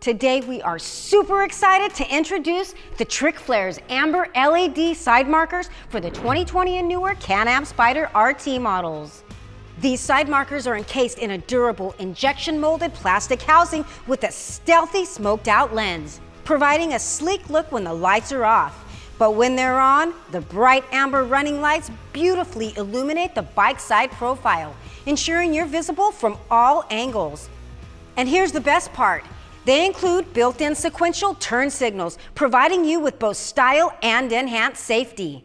Today we are super excited to introduce the TricFlare's Amber LED side markers for the 2020 and newer Can-Am Spyder RT models. These side markers are encased in a durable injection molded plastic housing with a stealthy smoked out lens, providing a sleek look when the lights are off. But when they're on, the bright amber running lights beautifully illuminate the bike side profile, ensuring you're visible from all angles. And here's the best part. They include built-in sequential turn signals, providing you with both style and enhanced safety.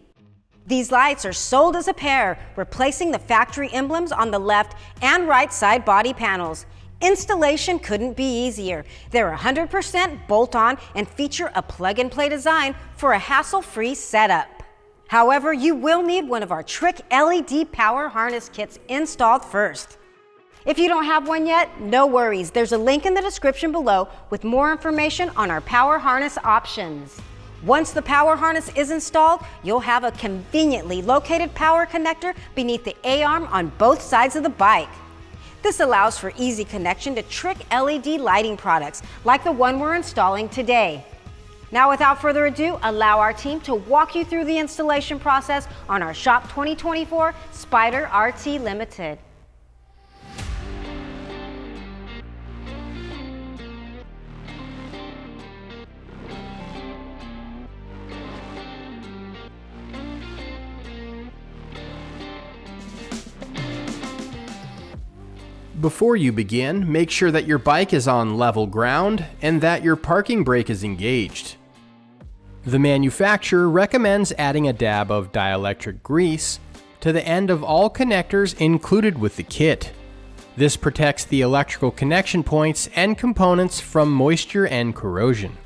These lights are sold as a pair, replacing the factory emblems on the left and right side body panels. Installation couldn't be easier. They're 100% bolt-on and feature a plug-and-play design for a hassle-free setup. However, you will need one of our Trick LED power harness kits installed first. If you don't have one yet, no worries. There's a link in the description below with more information on our power harness options. Once the power harness is installed, you'll have a conveniently located power connector beneath the A-arm on both sides of the bike. This allows for easy connection to Trick LED lighting products like the one we're installing today. Now, without further ado, allow our team to walk you through the installation process on our Shop 2024 Spyder RT Limited. Before you begin, make sure that your bike is on level ground and that your parking brake is engaged. The manufacturer recommends adding a dab of dielectric grease to the end of all connectors included with the kit. This protects the electrical connection points and components from moisture and corrosion.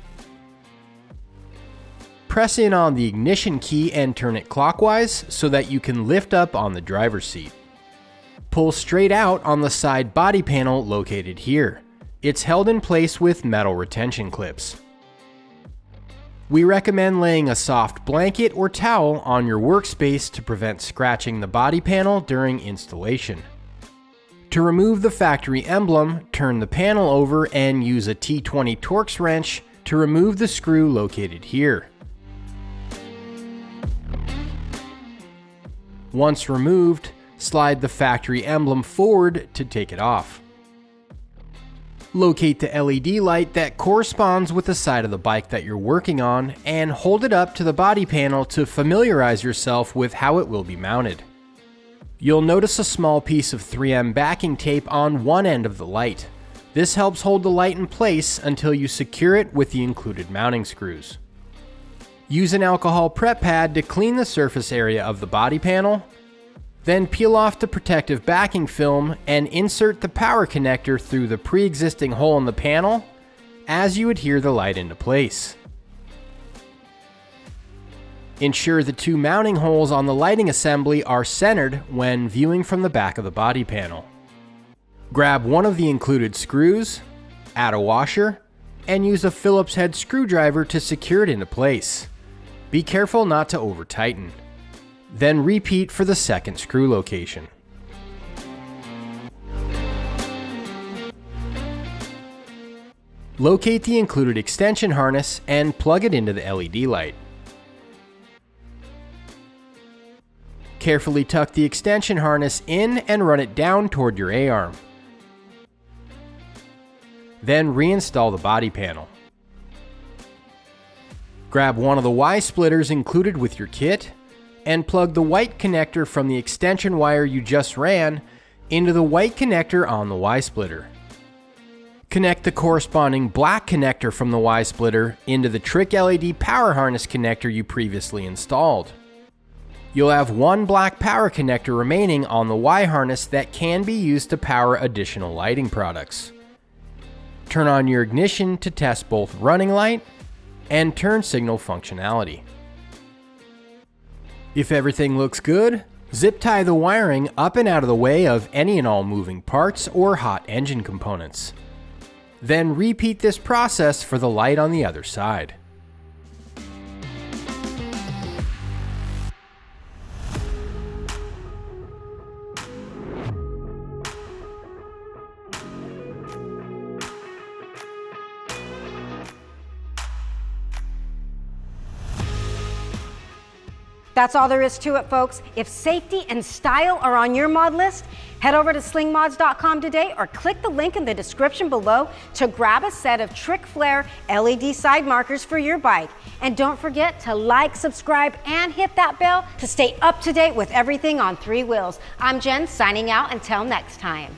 Press in on the ignition key and turn it clockwise so that you can lift up on the driver's seat. Pull straight out on the side body panel located here. It's held in place with metal retention clips. We recommend laying a soft blanket or towel on your workspace to prevent scratching the body panel during installation. To remove the factory emblem, turn the panel over and use a T20 Torx wrench to remove the screw located here. Once removed, slide the factory emblem forward to take it off. Locate the LED light that corresponds with the side of the bike that you're working on and hold it up to the body panel to familiarize yourself with how it will be mounted. You'll notice a small piece of 3M backing tape on one end of the light. This helps hold the light in place until you secure it with the included mounting screws. Use an alcohol prep pad to clean the surface area of the body panel. Then peel off the protective backing film and insert the power connector through the pre-existing hole in the panel as you adhere the light into place. Ensure the two mounting holes on the lighting assembly are centered when viewing from the back of the body panel. Grab one of the included screws, add a washer, and use a Phillips head screwdriver to secure it into place. Be careful not to over-tighten. Then repeat for the second screw location. Locate the included extension harness and plug it into the LED light. Carefully tuck the extension harness in and run it down toward your A-arm. Then reinstall the body panel. Grab one of the Y-splitters included with your kit and plug the white connector from the extension wire you just ran into the white connector on the Y-splitter. Connect the corresponding black connector from the Y-splitter into the Trick LED power harness connector you previously installed. You'll have one black power connector remaining on the Y harness that can be used to power additional lighting products. Turn on your ignition to test both running light and turn signal functionality. If everything looks good, zip tie the wiring up and out of the way of any and all moving parts or hot engine components. Then repeat this process for the light on the other side. That's all there is to it, folks. If safety and style are on your mod list, head over to slingmods.com today or click the link in the description below to grab a set of TricFlare LED side markers for your bike. And don't forget to like, subscribe, and hit that bell to stay up to date with everything on three wheels. I'm Jen, signing out until next time.